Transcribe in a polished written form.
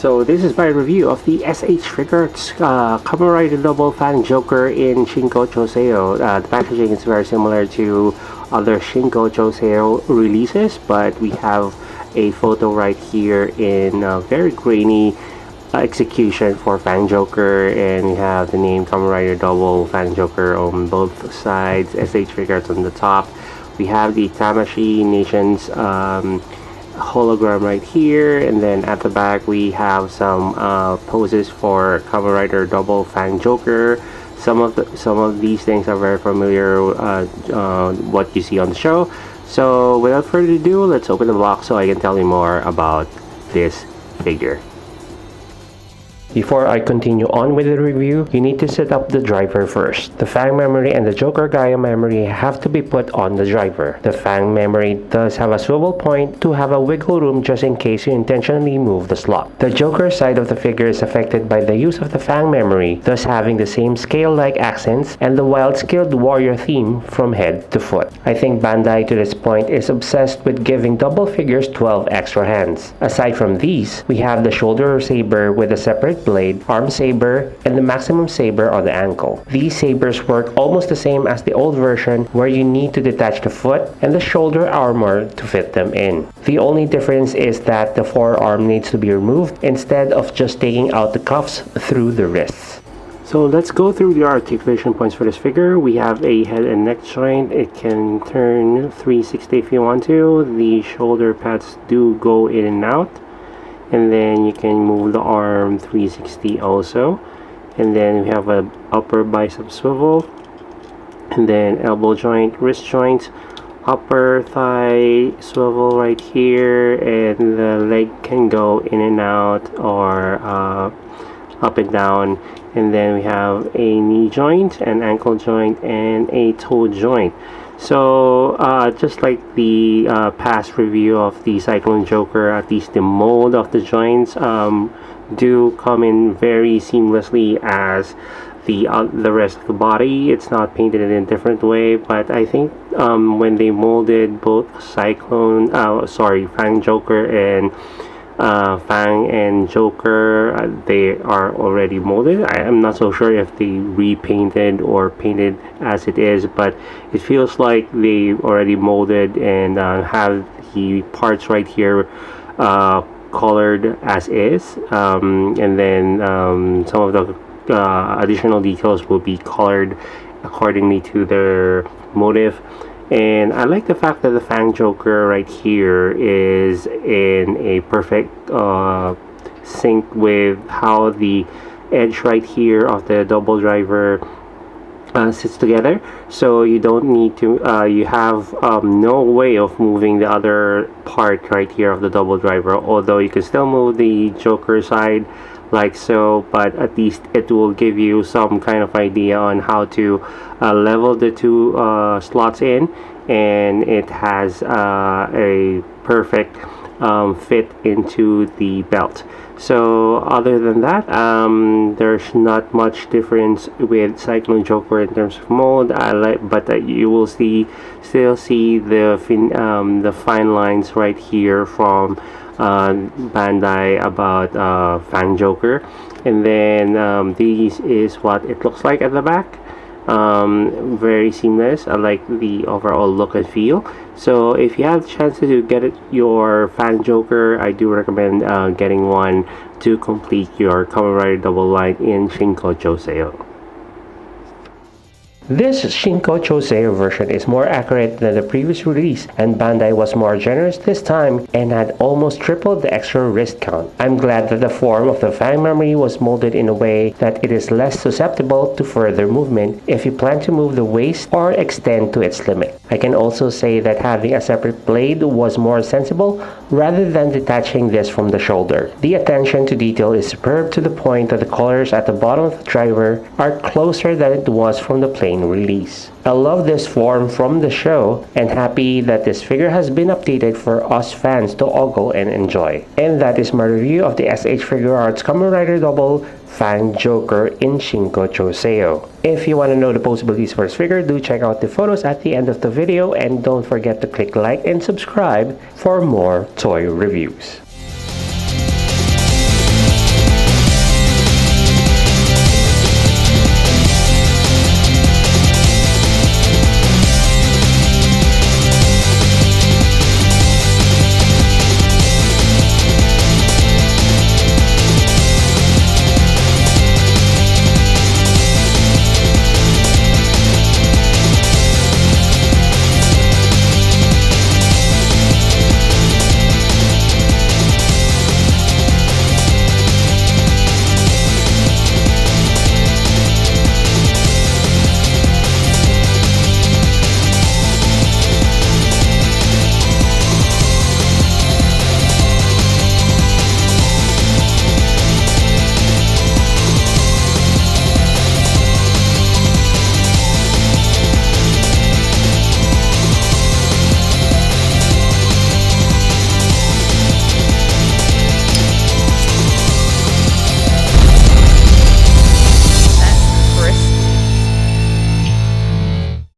So this is my review of the SH Figuarts Kamen Rider W Fang Joker in Shinkocchou Seihou. The packaging is very similar to other Shinkocchou Seihou releases, but we have a photo right here in a very grainy execution for Fang Joker, and we have the name Kamen Rider W Fang Joker on both sides, SH Figuarts on the top. We have the Tamashii Nations hologram right here, and then at the back we have some poses for Kamen Rider W Fang Joker. Some of these things are very familiar, what you see on the show. So without further ado, let's open the box so I can tell you more about this figure. Before I continue on with the review, you need to set up the driver first. The Fang memory and the Joker Gaia memory have to be put on the driver. The Fang memory does have a swivel point to have a wiggle room just in case you intentionally move the slot. The Joker side of the figure is affected by the use of the Fang memory, thus having the same scale-like accents and the wild skilled warrior theme from head to foot. I think Bandai to this point is obsessed with giving double figures 12 extra hands. Aside from these, we have the shoulder saber with a separate blade, arm saber, and the maximum saber on the ankle. These sabers work almost the same as the old version, where you need to detach the foot and the shoulder armor to fit them in. The only difference is that the forearm needs to be removed instead of just taking out the cuffs through the wrists. So let's go through the articulation points for this figure. We have a head and neck joint. It can turn 360 if you want to. The shoulder pads do go in and out. And then you can move the arm 360 also. And then we have a upper bicep swivel, and then elbow joint, wrist joint, upper thigh swivel right here, and the leg can go in and out or up and down. And then we have a knee joint, an ankle joint, and a toe joint. So just like the past review of the Cyclone Joker, at least the mold of the joints do come in very seamlessly as the rest of the body. It's not painted in a different way, but I think when they molded both Fang Joker and Fang and Joker, they are already molded. I am not so sure if they repainted or painted as it is, but it feels like they already molded and have the parts right here colored as is, and then some of the additional details will be colored accordingly to their motive. And I like the fact that the Fang Joker right here is in a perfect sync with how the edge right here of the double driver sits together. So you don't need to, you have no way of moving the other part right here of the double driver, although you can still move the Joker side like so, but at least it will give you some kind of idea on how to level the two slots in, and it has a perfect fit into the belt. So other than that, there's not much difference with Cyclone Joker in terms of mold. But you will still see the fine lines right here from Bandai about Fang Joker. And then this is what it looks like at the back. Very seamless. I like the overall look and feel. So if you have the chance to get your Fang Joker, I do recommend getting one to complete your Kamen Rider double line in Shinkocchou Seihou. This Shinkocchou Seihou version is more accurate than the previous release, and Bandai was more generous this time and had almost tripled the extra wrist count. I'm glad that the form of the Fang memory was molded in a way that it is less susceptible to further movement if you plan to move the waist or extend to its limit. I can also say that having a separate blade was more sensible rather than detaching this from the shoulder. The attention to detail is superb to the point that the colors at the bottom of the driver are closer than it was from the plain release. I love this form from the show and happy that this figure has been updated for us fans to ogle and enjoy. And that is my review of the SH Figuarts Kamen Rider W Fang Joker in Shinkocchou Seihou. If you want to know the possibilities for this figure, do check out the photos at the end of the video, and don't forget to click like and subscribe for more toy reviews.